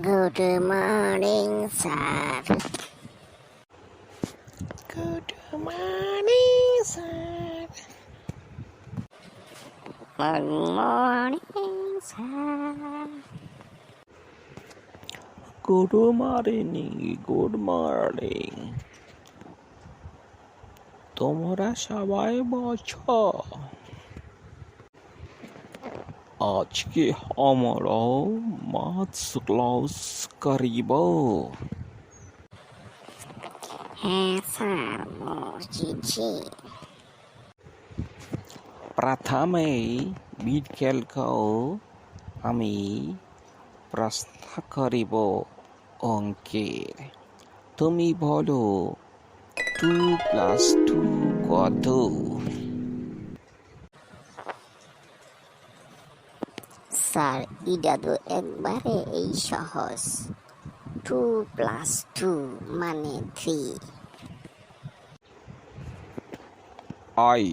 Good morning, sir. Good morning, sir. Good morning, sir. Good morning, good morning. তোমরা সবাই বলছো আজকে আমরা ম্যাথস ক্লাস করিব। হ্যাঁ স্যার বলছি। প্রথমে বিকেলকে আমি প্রশ্ন করিব অঙ্কের। তুমি বলো 2+2 কত? স্যার এটা তো একবারে এই সহজ। 2+2 মানে 3। আই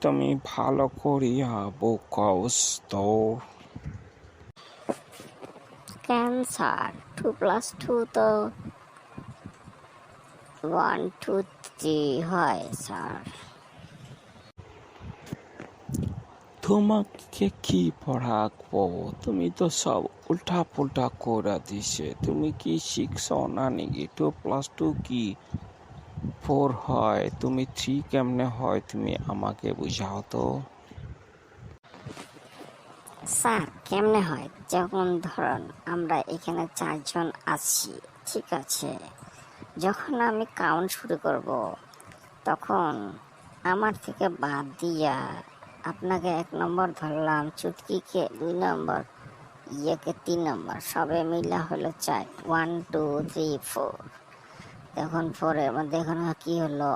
তুমি ভালো করিয়া বোকাস তো। কেন স্যার 2+2 তো 1 2 3 হয় স্যার। তোমাকে কি পড়াবো? তুমি তো সব উল্টা পুল্টা করে দিছে। তুমি কি শিখছো না নাকি? 2+2 কি 4 হয়? তুমি 3 কেমনে হয়? তুমি আমাকে বুঝাও তো। স্যার কেমনে হয়? যখন ধরুন আমরা এখানে 4 জন আছি, ঠিক আছে, যখন আমি কাউন্ট শুরু করব তখন আমার থেকে বাদ দিয়া আপনাকে 1 নম্বর ধরলাম, চুটকিকে 2 নম্বর, ইয়েকে 3 নম্বর, সবে মিলা হলো 4, 1 2 3 4। তখন 4-এর মধ্যে এখন কি হলো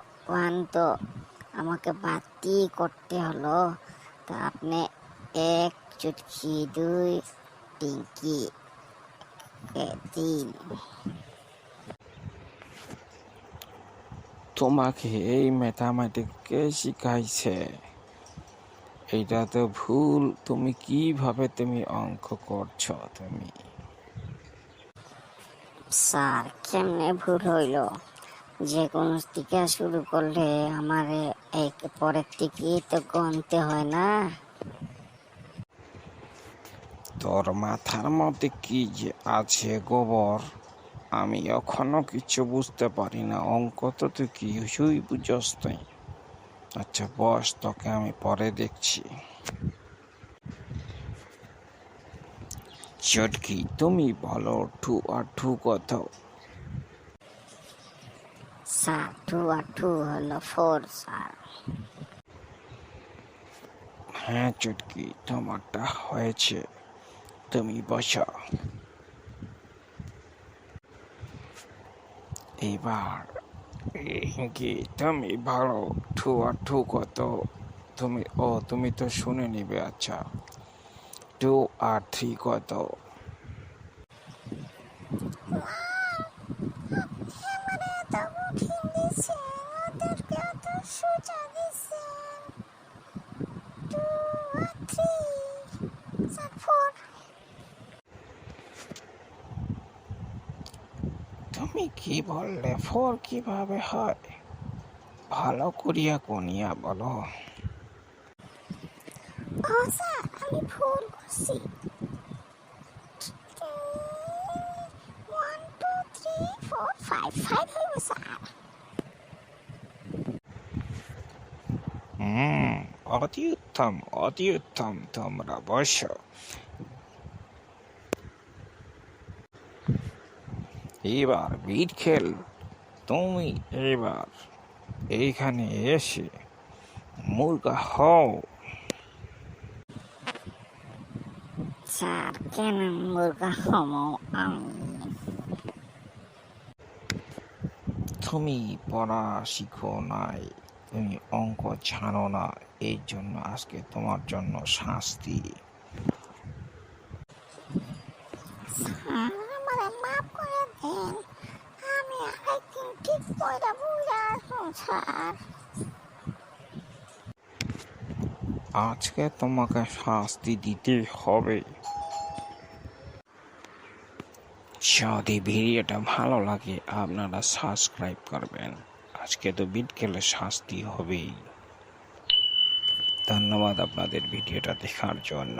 1, তো আমাকে বাদ দিয়ে করতে হলো। তো আপনি 1, চুটকি 2, টিঙ্কি 3। তোমাকে এই ম্যাথামেটিক্স কে শিখাইছে? এটা তো ভুল। তুমি কিভাবে তুমি অঙ্ক করছো? তুমি স্যার কেমনে ভুল হইল? যে কোনো টিকা শুরু করলে আমার এক পরের টিকি তো গনতে হয় না। তোর মাথার মধ্যে কি যে আছে গোবর? আমি এখনো কিছু বুঝতে পারি না। অঙ্ক তো তুই কিছুই বুঝস নাই। আচ্ছা বস, তোকে আমি পরে দেখছি। চটকি তুমি বলো 2 আর 2 কত? স্যার 2 আর 2 হলো 4 স্যার। হ্যাঁ চটকি, তোমারটা হয়েছে। তুমি বসো। এবার কি তুমি ভালো 2 আর 2 কত? তুমি তো শুনে নিবে। আচ্ছা 2 আর 3 কত? তুমি কি বললে? 4 কিভাবে হয়? ভালো করিয়া কোনিয়া বলো। ও স্যার আমি ভুল করছি। 1 2 3 4 5 5 হইব স্যার। অতি উত্তম, অতি উত্তম। তোমরা বসো। এবার বিট খেল। তুমি এবার এইখানে এসে মুরগা হও। স্যার কেন মুরগা হমো আমি? তুমি পড়া শিখো নাই, তুমি অঙ্ক জানো না, এই জন্য আজকে তোমার জন্য শাস্তি। স্যার আমারে মাফ করে দেন, আমি আরেকদিন ঠিক কইরা বুঝা আসুন স্যার। আজকে তোমাকে শাস্তি দিতে হবে। যদি ভিডিওটা ভালো লাগে আপনারা সাবস্ক্রাইব করবেন। আজকে তো বিট খেলে শাস্তি হবেই। ধন্যবাদ আপনাদের ভিডিওটা দেখার জন্য।